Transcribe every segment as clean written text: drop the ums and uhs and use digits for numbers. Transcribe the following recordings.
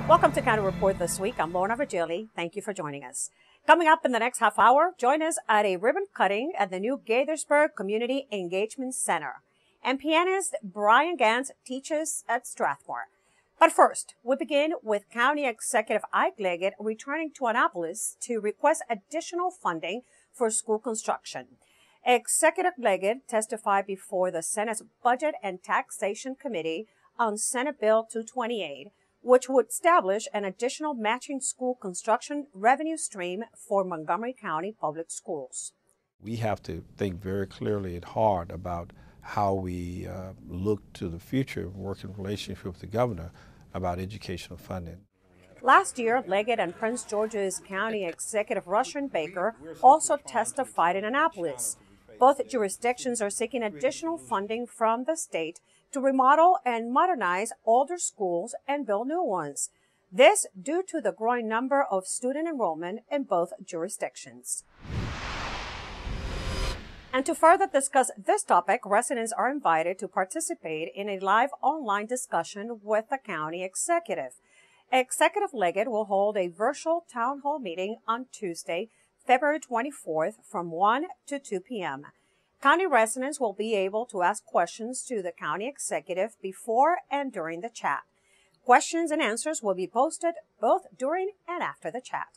Welcome to County Report this week. I'm Lorna Virgili. Thank you for joining us. Coming up in the next half hour, join us at a ribbon cutting at the new Gaithersburg Community Engagement Center. And pianist Brian Ganz teaches at Strathmore. But first, we begin with County Executive Ike Leggett returning to Annapolis to request additional funding for school construction. Executive Leggett testified before the Senate's Budget and Taxation Committee on Senate Bill 228, which would establish an additional matching school construction revenue stream for Montgomery County Public Schools. We have to think very clearly and hard about how we look to the future, work in relationship with the governor about educational funding. Last year, Leggett and Prince George's County Executive Rushern Baker also testified in Annapolis. Both jurisdictions are seeking additional funding from the state to remodel and modernize older schools and build new ones. This due to the growing number of student enrollment in both jurisdictions. And to further discuss this topic, residents are invited to participate in a live online discussion with the county executive. Executive Leggett will hold a virtual town hall meeting on Tuesday, February 24th from 1 to 2 p.m. County residents will be able to ask questions to the county executive before and during the chat. Questions and answers will be posted both during and after the chat.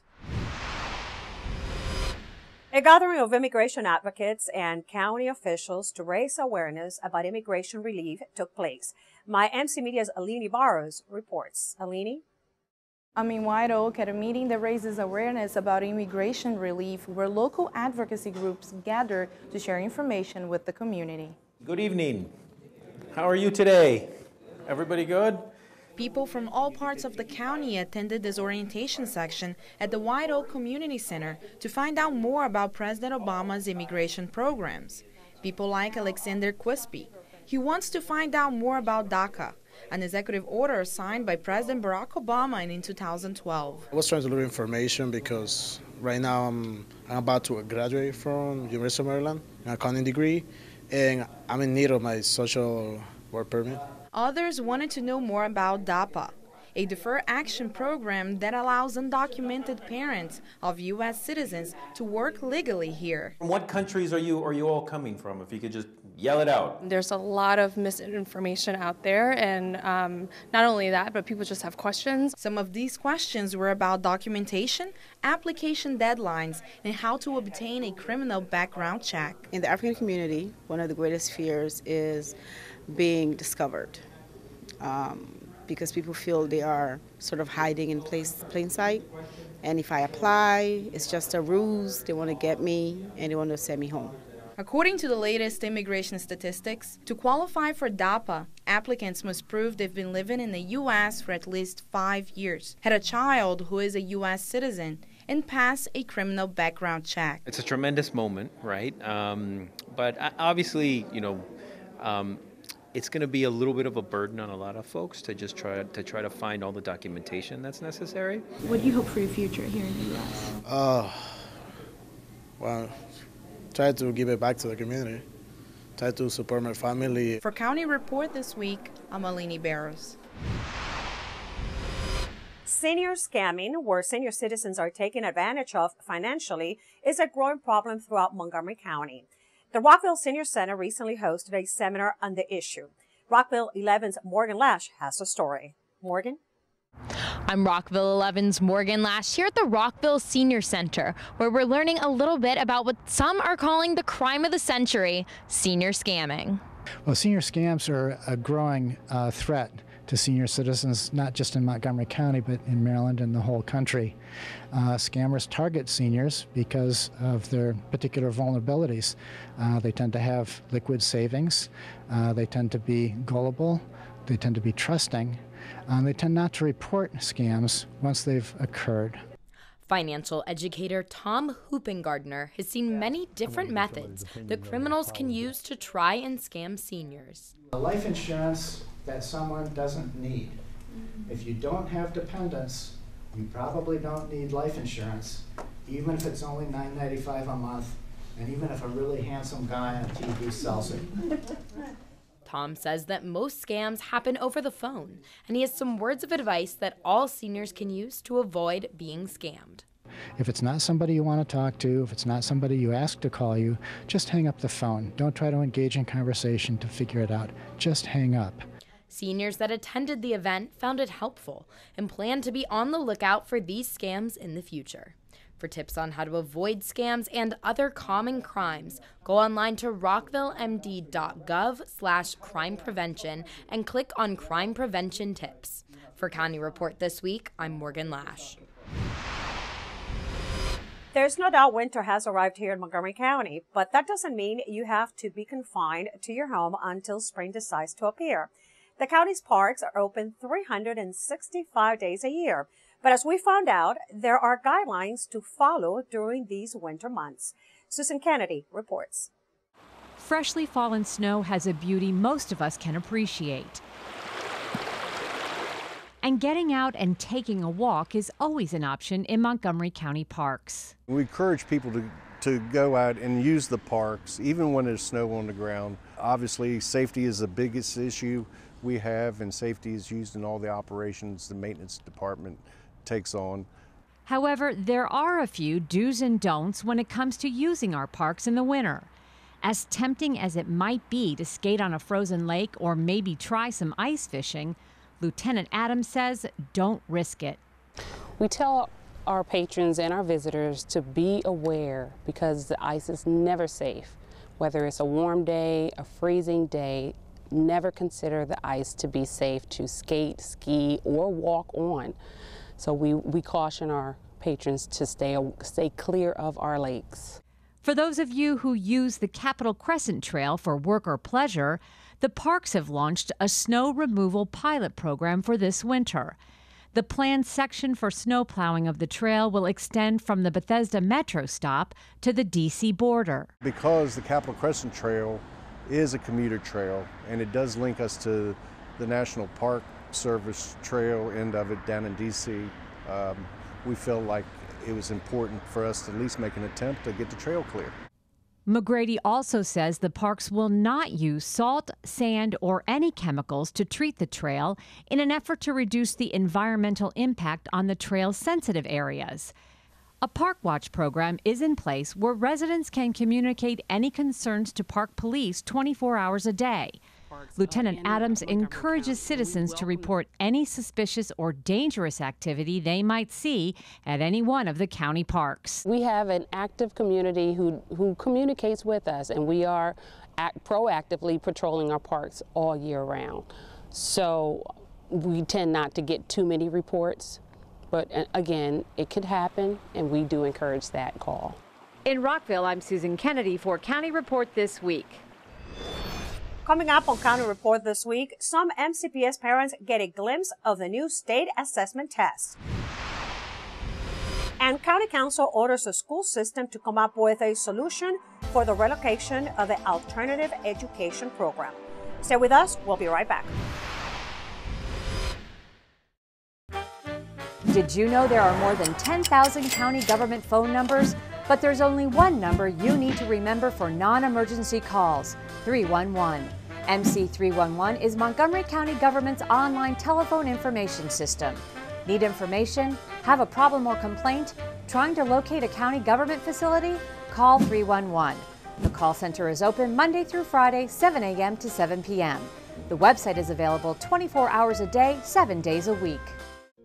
A gathering of immigration advocates and county officials to raise awareness about immigration relief took place. My MC Media's Alini Barros reports. Alini? I'm in White Oak at a meeting that raises awareness about immigration relief, where local advocacy groups gather to share information with the community. Good evening. How are you today? Everybody good? People from all parts of the county attended this orientation section at the White Oak Community Center to find out more about President Obama's immigration programs. People like Alexander Quispy. He wants to find out more about DACA, an executive order signed by President Barack Obama in 2012. I was trying to learn information because right now I'm about to graduate from University of Maryland, an accounting degree, and I'm in need of my social work permit. Others wanted to know more about DAPA, a deferred action program that allows undocumented parents of U.S. citizens to work legally here. From what countries are you all coming from? If you could just yell it out. There's a lot of misinformation out there, and not only that, but people just have questions. Some of these questions were about documentation, application deadlines, and how to obtain a criminal background check. In the African community, one of the greatest fears is being discovered, because people feel they are sort of hiding in plain sight. And if I apply, it's just a ruse. They want to get me and they want to send me home. According to the latest immigration statistics, to qualify for DAPA, applicants must prove they've been living in the U.S. for at least 5 years, had a child who is a U.S. citizen, and pass a criminal background check. It's a tremendous moment, right? But obviously, it's going to be a little bit of a burden on a lot of folks to just try to find all the documentation that's necessary. What do you hope for your future here in the U.S.? Well, try to give it back to the community. Try to support my family. For County Report this week, I'm Alini Barros. Senior scamming, where senior citizens are taken advantage of financially, is a growing problem throughout Montgomery County. The Rockville Senior Center recently hosted a seminar on the issue. Rockville 11's Morgan Lash has the story. Morgan? I'm Rockville 11's Morgan Lash here at the Rockville Senior Center, where we're learning a little bit about what some are calling the crime of the century, senior scamming. Well, senior scams are a growing threat to senior citizens, not just in Montgomery County, but in Maryland and the whole country. Scammers target seniors because of their particular vulnerabilities. They tend to have liquid savings. They tend to be gullible. They tend to be trusting. They tend not to report scams once they've occurred. Financial educator Tom Hoopengardner has seen many different methods that criminals can use to try and scam seniors. Life insurance that someone doesn't need. If you don't have dependents, you probably don't need life insurance, even if it's only $9.95 a month, and even if a really handsome guy on TV sells it. Tom says that most scams happen over the phone, and he has some words of advice that all seniors can use to avoid being scammed. If it's not somebody you want to talk to, if it's not somebody you ask to call you, just hang up the phone. Don't try to engage in conversation to figure it out. Just hang up. Seniors that attended the event found it helpful and plan to be on the lookout for these scams in the future. For tips on how to avoid scams and other common crimes, go online to rockvillemd.gov/crime prevention and click on Crime Prevention Tips. For County Report This Week, I'm Morgan Lash. There's no doubt winter has arrived here in Montgomery County, but that doesn't mean you have to be confined to your home until spring decides to appear. The county's parks are open 365 days a year. But as we found out, there are guidelines to follow during these winter months. Susan Kennedy reports. Freshly fallen snow has a beauty most of us can appreciate. And getting out and taking a walk is always an option in Montgomery County parks. We encourage people to go out and use the parks, even when there's snow on the ground. Obviously, safety is the biggest issue we have, and safety is used in all the operations the maintenance department takes on. However, there are a few do's and don'ts when it comes to using our parks in the winter. As tempting as it might be to skate on a frozen lake or maybe try some ice fishing, Lieutenant Adams says don't risk it. We tell our patrons and our visitors to be aware because the ice is never safe. Whether it's a warm day, a freezing day, never consider the ice to be safe to skate, ski, or walk on. So we caution our patrons to stay clear of our lakes. For those of you who use the Capitol Crescent Trail for work or pleasure, the parks have launched a snow removal pilot program for this winter. The planned section for snow plowing of the trail will extend from the Bethesda Metro stop to the D.C. border. Because the Capitol Crescent Trail is a commuter trail, and it does link us to the National Park Service trail end of it down in D.C., we felt like it was important for us to at least make an attempt to get the trail clear. McGrady also says the parks will not use salt, sand, or any chemicals to treat the trail in an effort to reduce the environmental impact on the trail's sensitive areas. A Park Watch program is in place where residents can communicate any concerns to park police 24 hours a day. Lieutenant Adams encourages citizens to report any suspicious or dangerous activity they might see at any one of the county parks. We have an active community who communicates with us, and we are proactively patrolling our parks all year round. So we tend not to get too many reports, but again, it could happen, and we do encourage that call. In Rockville, I'm Susan Kennedy for County Report This Week. Coming up on County Report This Week, some MCPS parents get a glimpse of the new state assessment test. And County Council orders the school system to come up with a solution for the relocation of the alternative education program. Stay with us. We'll be right back. Did you know there are more than 10,000 county government phone numbers? But there's only one number you need to remember for non-emergency calls, 311. MC 311 is Montgomery County government's online telephone information system. Need information? Have a problem or complaint? Trying to locate a county government facility? Call 311. The call center is open Monday through Friday, 7 a.m. to 7 p.m. The website is available 24 hours a day, 7 days a week.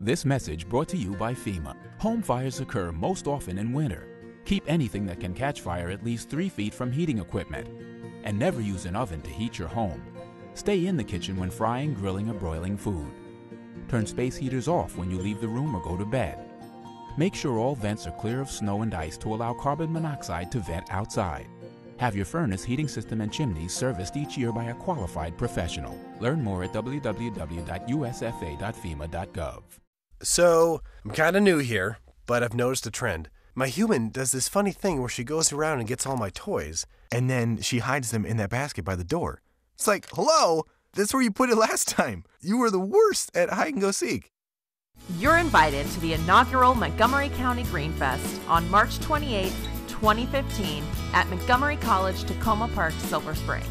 This message brought to you by FEMA. Home fires occur most often in winter. Keep anything that can catch fire at least 3 feet from heating equipment. And never use an oven to heat your home. Stay in the kitchen when frying, grilling, or broiling food. Turn space heaters off when you leave the room or go to bed. Make sure all vents are clear of snow and ice to allow carbon monoxide to vent outside. Have your furnace, heating system, and chimneys serviced each year by a qualified professional. Learn more at www.usfa.fema.gov. So, I'm kind of new here, but I've noticed a trend. My human does this funny thing where she goes around and gets all my toys, and then she hides them in that basket by the door. It's like, hello, that's where you put it last time. You were the worst at hide and go seek. You're invited to the inaugural Montgomery County Green Fest on March 28, 2015 at Montgomery College Tacoma Park, Silver Spring.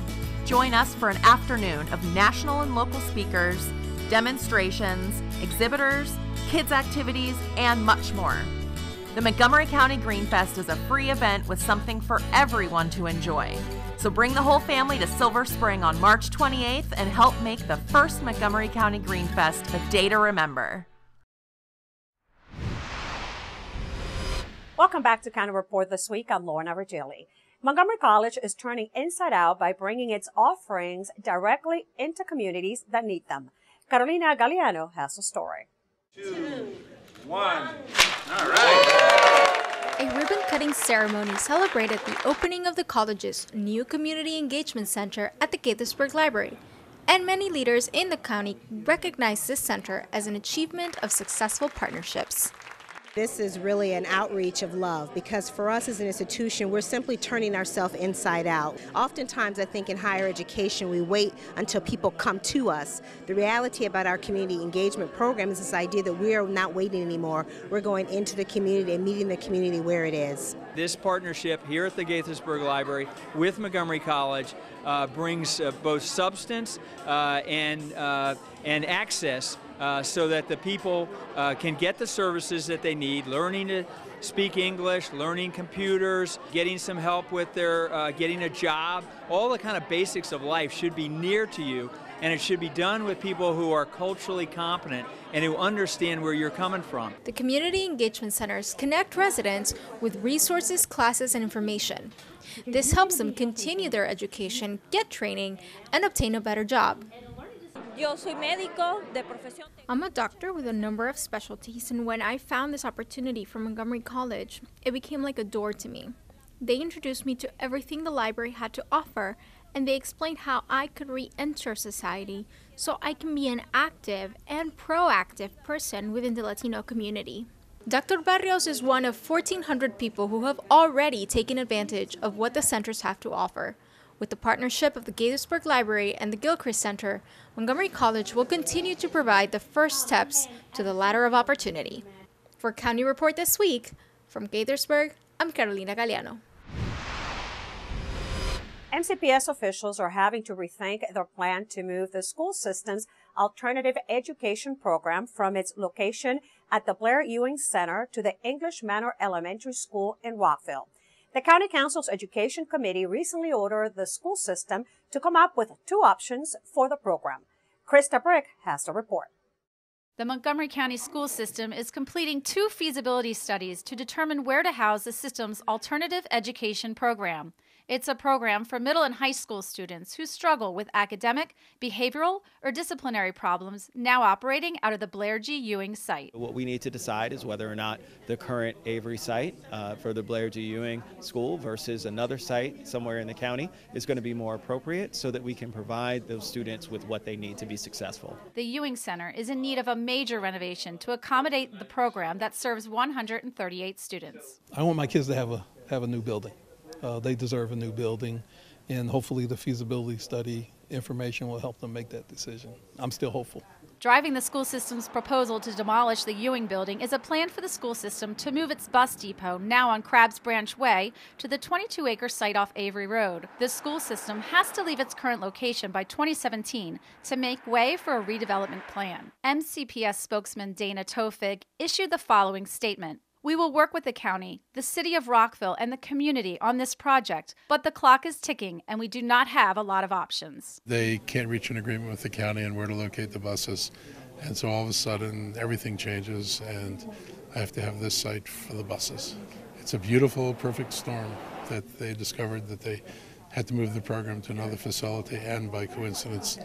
Join us for an afternoon of national and local speakers, demonstrations, exhibitors, kids' activities, and much more. The Montgomery County Green Fest is a free event with something for everyone to enjoy. So bring the whole family to Silver Spring on March 28th and help make the first Montgomery County Green Fest a day to remember. Welcome back to County Report This Week. I'm Lorna Virgili. Montgomery College is turning inside out by bringing its offerings directly into communities that need them. Carolina Galeano has a story. 2, 1. All right. A ribbon-cutting ceremony celebrated the opening of the college's new Community Engagement Center at the Gaithersburg Library, and many leaders in the county recognize this center as an achievement of successful partnerships. This is really an outreach of love, because for us as an institution, we're simply turning ourselves inside out. Oftentimes, I think in higher education, we wait until people come to us. The reality about our community engagement program is this idea that we are not waiting anymore. We're going into the community and meeting the community where it is. This partnership here at the Gaithersburg Library with Montgomery College brings both substance and access so that the people can get the services that they need, learning to speak English, learning computers, getting some help with their getting a job. All the kind of basics of life should be near to you, and it should be done with people who are culturally competent and who understand where you're coming from. The Community Engagement Centers connect residents with resources, classes, and information. This helps them continue their education, get training, and obtain a better job. I'm a doctor with a number of specialties, and when I found this opportunity from Montgomery College, it became like a door to me. They introduced me to everything the library had to offer, and they explained how I could re-enter society so I can be an active and proactive person within the Latino community. Dr. Barrios is one of 1,400 people who have already taken advantage of what the centers have to offer. With the partnership of the Gaithersburg Library and the Gilchrist Center, Montgomery College will continue to provide the first steps to the ladder of opportunity. For County Report This Week, from Gaithersburg, I'm Carolina Galeano. MCPS officials are having to rethink their plan to move the school system's alternative education program from its location at the Blair Ewing Center to the English Manor Elementary School in Rockville. The County Council's Education Committee recently ordered the school system to come up with 2 options for the program. Krista Brick has the report. The Montgomery County school system is completing 2 feasibility studies to determine where to house the system's alternative education program. It's a program for middle and high school students who struggle with academic, behavioral, or disciplinary problems, now operating out of the Blair G. Ewing site. What we need to decide is whether or not the current Avery site for the Blair G. Ewing School versus another site somewhere in the county is going to be more appropriate so that we can provide those students with what they need to be successful. The Ewing Center is in need of a major renovation to accommodate the program that serves 138 students. I want my kids to have a new building. They deserve a new building, and hopefully the feasibility study information will help them make that decision. I'm still hopeful. Driving the school system's proposal to demolish the Ewing building is a plan for the school system to move its bus depot, now on Crabs Branch Way, to the 22-acre site off Avery Road. The school system has to leave its current location by 2017 to make way for a redevelopment plan. MCPS spokesman Dana Tofig issued the following statement. We will work with the county, the city of Rockville, and the community on this project, but the clock is ticking and we do not have a lot of options. They can't reach an agreement with the county on where to locate the buses, and so all of a sudden everything changes and I have to have this site for the buses. It's a beautiful, perfect storm that they discovered that they had to move the program to another facility, and by coincidence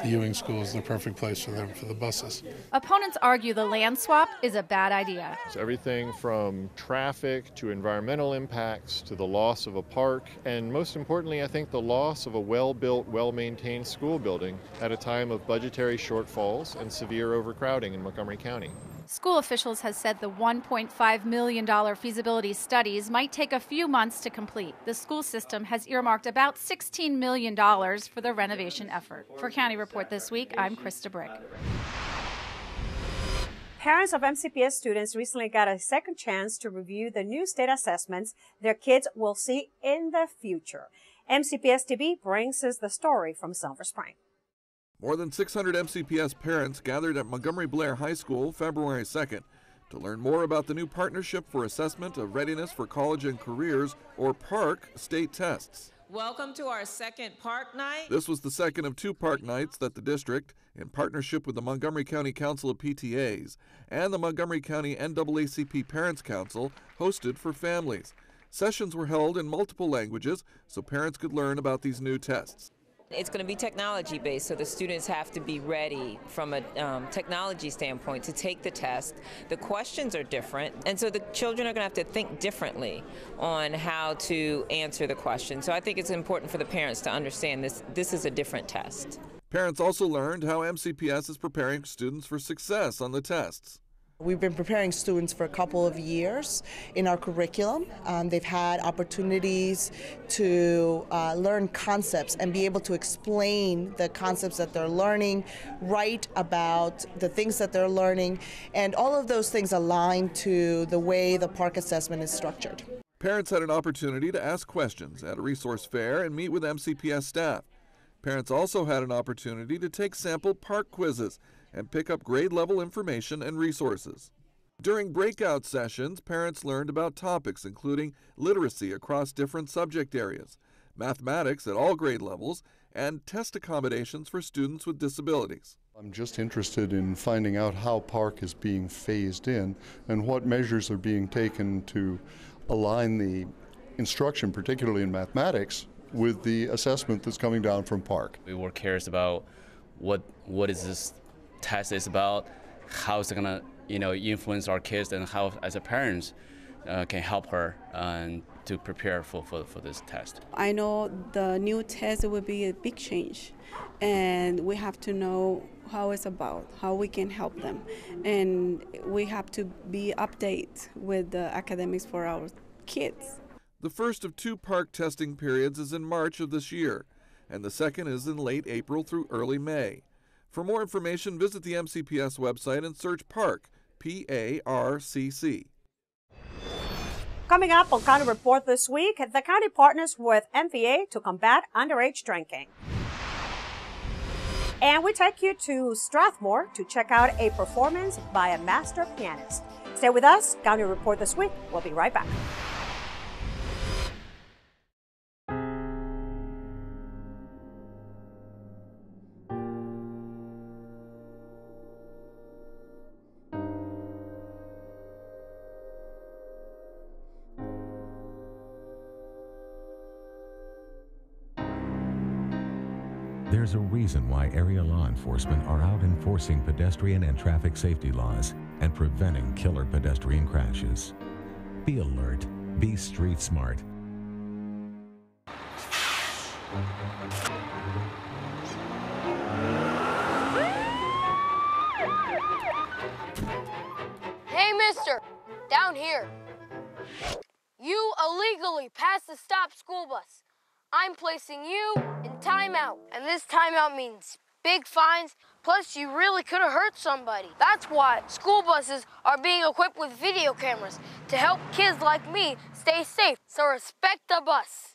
the Ewing School is the perfect place for them for the buses. Opponents argue the land swap is a bad idea. It's everything from traffic to environmental impacts to the loss of a park, and most importantly, I think the loss of a well-built, well-maintained school building at a time of budgetary shortfalls and severe overcrowding in Montgomery County. School officials have said the $1.5 million feasibility studies might take a few months to complete. The school system has earmarked about $16 million for the renovation effort. For County Report This Week, I'm Krista Brick. Parents of MCPS students recently got a second chance to review the new state assessments their kids will see in the future. MCPS TV brings us the story from Silver Spring. More than 600 MCPS parents gathered at Montgomery Blair High School February 2nd to learn more about the new Partnership for Assessment of Readiness for College and Careers, or PARC, state tests. Welcome to our second Park Night. This was the second of 2 Park Nights that the district, in partnership with the Montgomery County Council of PTAs and the Montgomery County NAACP Parents Council, hosted for families. Sessions were held in multiple languages so parents could learn about these new tests. It's going to be technology based, so the students have to be ready from a technology standpoint to take the test. The questions are different, and so the children are going to have to think differently on how to answer the question. So I think it's important for the parents to understand this is a different test. Parents also learned how MCPS is preparing students for success on the tests. We've been preparing students for a couple of years in our curriculum. They've had opportunities to learn concepts and be able to explain the concepts that they're learning, write about the things that they're learning, and all of those things align to the way the PARC assessment is structured. Parents had an opportunity to ask questions at a resource fair and meet with MCPS staff. Parents also had an opportunity to take sample PARC quizzes and pick up grade-level information and resources. During breakout sessions, parents learned about topics including literacy across different subject areas, mathematics at all grade levels, and test accommodations for students with disabilities. I'm just interested in finding out how PARC is being phased in and what measures are being taken to align the instruction, particularly in mathematics, with the assessment that's coming down from PARC. We were curious about what is this test is about, how it's going to influence our kids, and how as a parents can help her to prepare for this test. I know the new test will be a big change, and we have to know how it's about, how we can help them, and we have to be updated with the academics for our kids. The first of 2 PARC testing periods is in March of this year, and the second is in late April through early May. For more information, visit the MCPS website and search PARC, P-A-R-C-C. Coming up on County Report this week, the county partners with MVA to combat underage drinking. And we take you to Strathmore to check out a performance by a master pianist. Stay with us. County Report this week. We'll be right back. There's a reason why area law enforcement are out enforcing pedestrian and traffic safety laws and preventing killer pedestrian crashes. Be alert. Be street smart. Hey, mister! Down here. You illegally passed the stop school bus. I'm placing you in timeout, and this timeout means big fines, plus you really could have hurt somebody. That's why school buses are being equipped with video cameras to help kids like me stay safe, so respect the bus.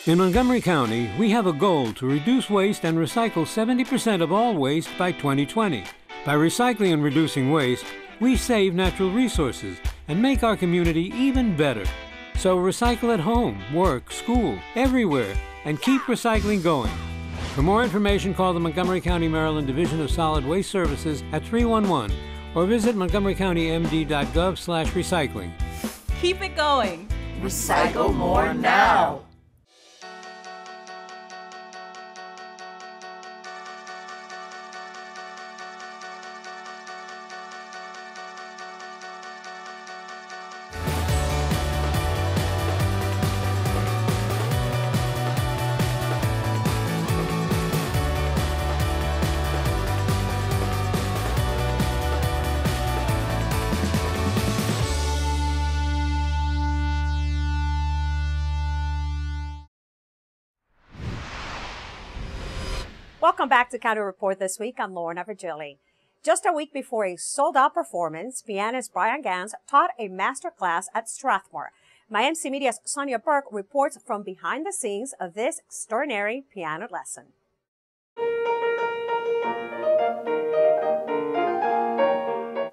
In Montgomery County, we have a goal to reduce waste and recycle 70% of all waste by 2020. By recycling and reducing waste, we save natural resources and make our community even better. So recycle at home, work, school, everywhere, and keep recycling going. For more information, call the Montgomery County, Maryland Division of Solid Waste Services at 311 or visit montgomerycountymd.gov/recycling. Keep it going. Recycle more now. Welcome back to County Report this week. I'm Lorna Virgili. Just a week before a sold-out performance, pianist Brian Ganz taught a master class at Strathmore. My MC Media's Sonia Burke reports from behind the scenes of this extraordinary piano lesson.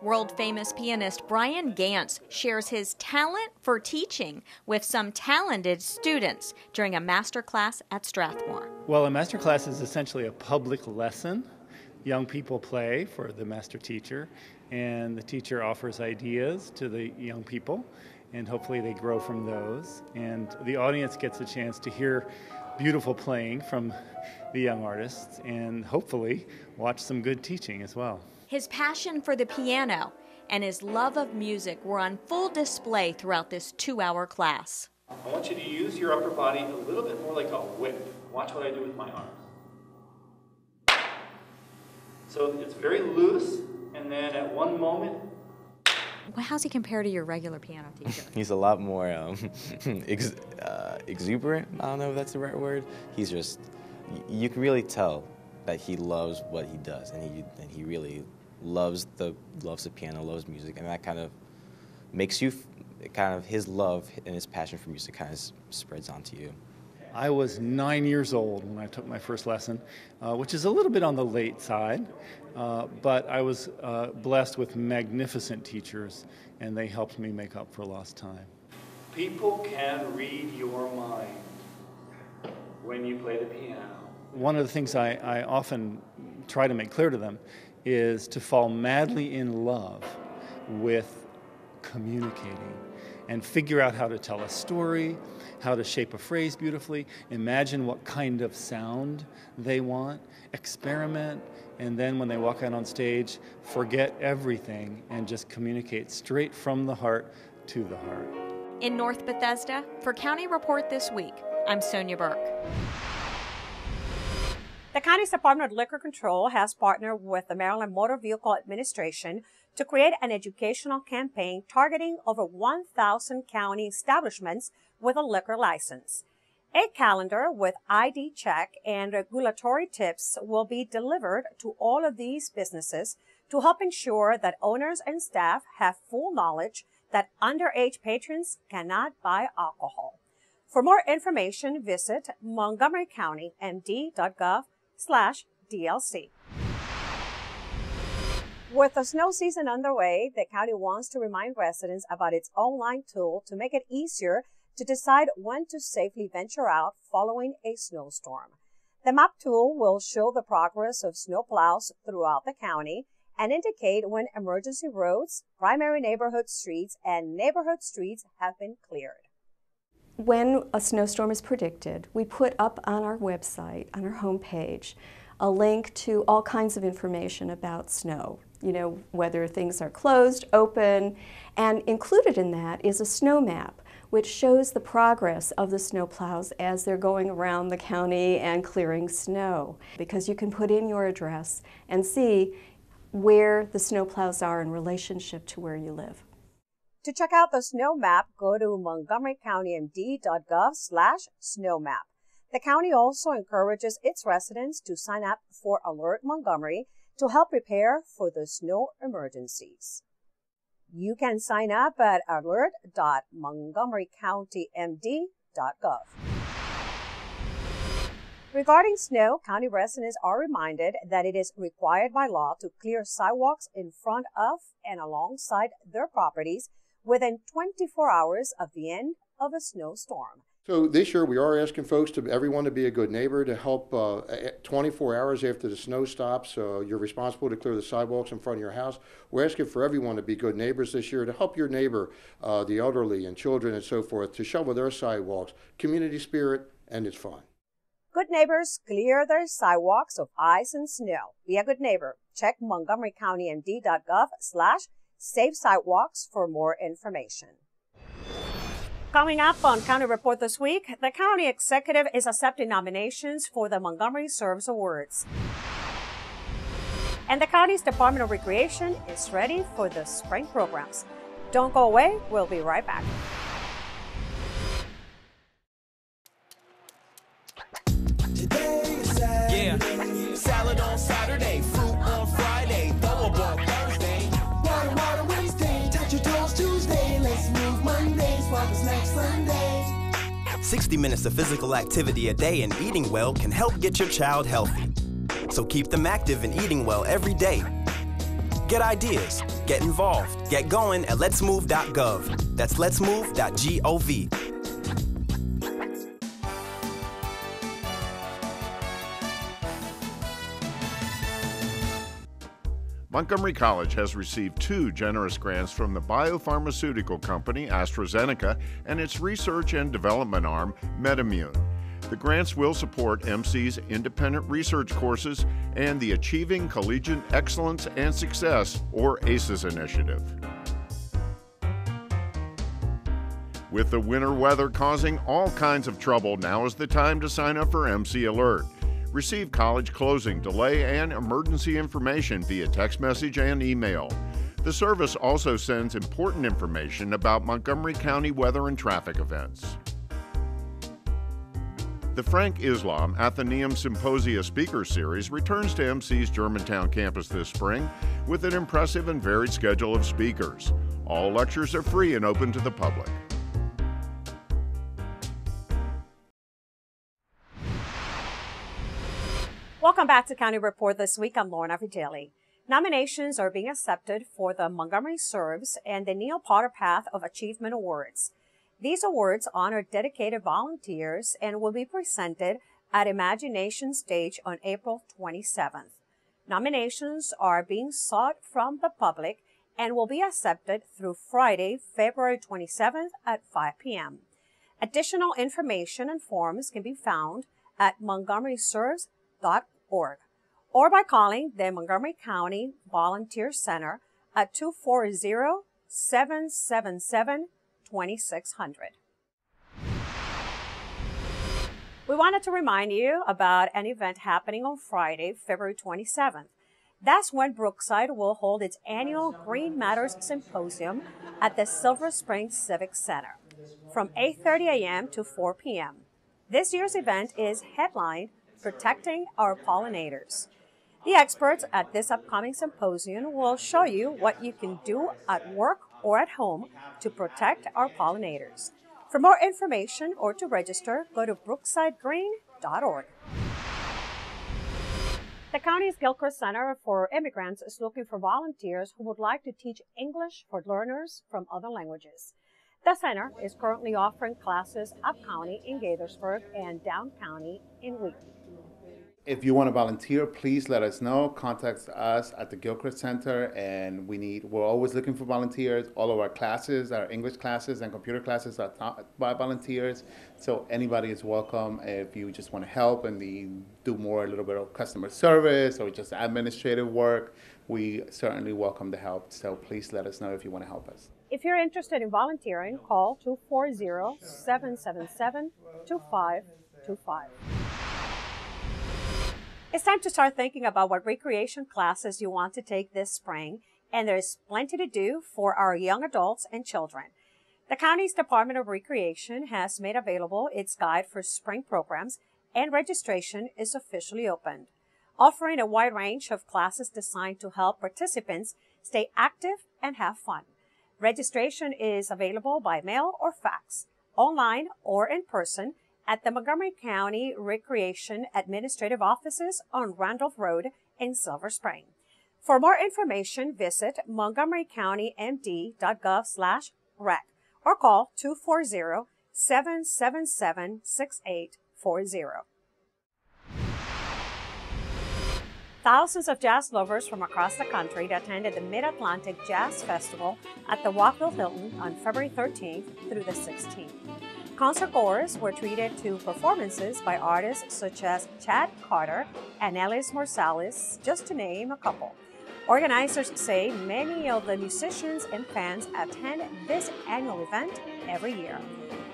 World-famous pianist Brian Ganz shares his talent for teaching with some talented students during a masterclass at Strathmore. Well, a masterclass is essentially a public lesson. Young people play for the master teacher, and the teacher offers ideas to the young people, and hopefully they grow from those. And the audience gets a chance to hear beautiful playing from the young artists, and hopefully watch some good teaching as well. His passion for the piano and his love of music were on full display throughout this 2-hour class. I want you to use your upper body a little bit more like a whip. Watch what I do with my arms. So it's very loose, and then at one moment... Well, how's he compare to your regular piano teacher? He's a lot more exuberant. I don't know if that's the right word. He's just, you can really tell that he loves what he does, and he really loves the piano, loves music, and that kind of makes you, his love and his passion for music kind of spreads onto you. I was 9 years old when I took my first lesson, which is a little bit on the late side, but I was blessed with magnificent teachers, and they helped me make up for lost time. People can read your mind when you play the piano. One of the things I often try to make clear to them is to fall madly in love with communicating and figure out how to tell a story, how to shape a phrase beautifully, imagine what kind of sound they want, experiment, and then when they walk out on stage, forget everything and just communicate straight from the heart to the heart. In North Bethesda, for County Report This Week, I'm Sonia Burke. The county's Department of Liquor Control has partnered with the Maryland Motor Vehicle Administration to create an educational campaign targeting over 1,000 county establishments with a liquor license. A calendar with ID check and regulatory tips will be delivered to all of these businesses to help ensure that owners and staff have full knowledge that underage patrons cannot buy alcohol. For more information, visit montgomerycountymd.gov/DLC. With the snow season underway, the county wants to remind residents about its online tool to make it easier to decide when to safely venture out following a snowstorm. The map tool will show the progress of snowplows throughout the county and indicate when emergency roads, primary neighborhood streets, and neighborhood streets have been cleared. When a snowstorm is predicted, we put up on our website, on our homepage, a link to all kinds of information about snow. You know, whether things are closed, open, and included in that is a snow map, which shows the progress of the snowplows as they're going around the county and clearing snow. Because you can put in your address and see where the snowplows are in relationship to where you live. To check out the snow map, go to montgomerycountymd.gov/snowmap. The county also encourages its residents to sign up for Alert Montgomery to help prepare for the snow emergencies. You can sign up at alert.montgomerycountymd.gov. Regarding snow, county residents are reminded that it is required by law to clear sidewalks in front of and alongside their properties within 24 hours of the end of a snowstorm. So this year we are asking everyone to be a good neighbor, to help 24 hours after the snow stops. You're responsible to clear the sidewalks in front of your house. We're asking for everyone to be good neighbors this year, to help your neighbor, the elderly and children and so forth, to shovel their sidewalks. Community spirit, and it's fun. Good neighbors clear their sidewalks of ice and snow. Be a good neighbor. Check montgomerycountymd.gov/Save Sidewalks for more information. Coming up on County Report This Week, the county executive is accepting nominations for the Montgomery Serves Awards. And the county's Department of Recreation is ready for the spring programs. Don't go away. We'll be right back. Yeah, salad on Saturday, fruit on Friday, throw on Thursday. Water Wednesday, touch your toes Tuesday. Let's move Monday, sparkle snacks Sunday. 60 minutes of physical activity a day and eating well can help get your child healthy. So keep them active and eating well every day. Get ideas, get involved, get going at letsmove.gov. That's letsmove.gov. Montgomery College has received 2 generous grants from the biopharmaceutical company AstraZeneca and its research and development arm, MedImmune. The grants will support MC's independent research courses and the Achieving Collegiate Excellence and Success, or ACES initiative. With the winter weather causing all kinds of trouble, now is the time to sign up for MC Alert. Receive college closing, delay, and emergency information via text message and email. The service also sends important information about Montgomery County weather and traffic events. The Frank Islam Athenaeum Symposia Speaker Series returns to MC's Germantown campus this spring with an impressive and varied schedule of speakers. All lectures are free and open to the public. Welcome back to County Report this week. I'm Lorna Vigili. Nominations are being accepted for the Montgomery Serves and the Neil Potter Path of Achievement Awards. These awards honor dedicated volunteers and will be presented at Imagination Stage on April 27th. Nominations are being sought from the public and will be accepted through Friday, February 27th at 5 p.m. Additional information and forms can be found at montgomeryserves.org or by calling the Montgomery County Volunteer Center at 240-777-2600. We wanted to remind you about an event happening on Friday, February 27th. That's when Brookside will hold its annual Green Matters Symposium at the Silver Spring Civic Center from 8:30 a.m. to 4 p.m. This year's event is headlined Protecting Our Pollinators. The experts at this upcoming symposium will show you what you can do at work or at home to protect our pollinators. For more information or to register, go to brooksidegreen.org. The county's Gilchrist Center for Immigrants is looking for volunteers who would like to teach English for learners from other languages. The center is currently offering classes up-county in Gaithersburg and down-county in Wheaton. If you want to volunteer, please let us know. Contact us at the Gilchrist Center, and we're always looking for volunteers. All of our classes, our English classes and computer classes are taught by volunteers. So anybody is welcome. If you just want to help and do a little bit of customer service or just administrative work, we certainly welcome the help. So please let us know if you want to help us. If you're interested in volunteering, call 240-777-2525. It's time to start thinking about what recreation classes you want to take this spring, and there's plenty to do for our young adults and children. The county's Department of Recreation has made available its guide for spring programs, and registration is officially opened, offering a wide range of classes designed to help participants stay active and have fun. Registration is available by mail or fax, online or in person, at the Montgomery County Recreation Administrative Offices on Randolph Road in Silver Spring. For more information, visit montgomerycountymd.gov/rec or call 240-777-6840. Thousands of jazz lovers from across the country attended the MidAtlantic Jazz Festival at the Rockville Hilton on February 13th through the 16th. Concert goers were treated to performances by artists such as Chad Carter and Ellis Marsalis, just to name a couple. Organizers say many of the musicians and fans attend this annual event every year.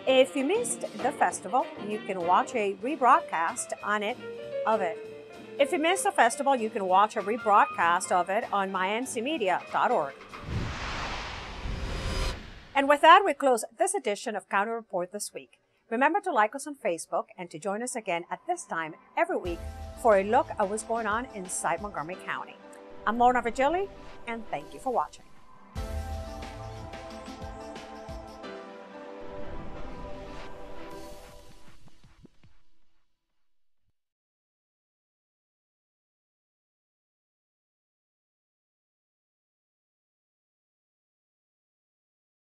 If you missed the festival, you can watch a rebroadcast of it on mymcmedia.org. And with that, we close this edition of County Report this week. Remember to like us on Facebook and to join us again at this time every week for a look at what's going on inside Montgomery County. I'm Lorna Vigili, and thank you for watching.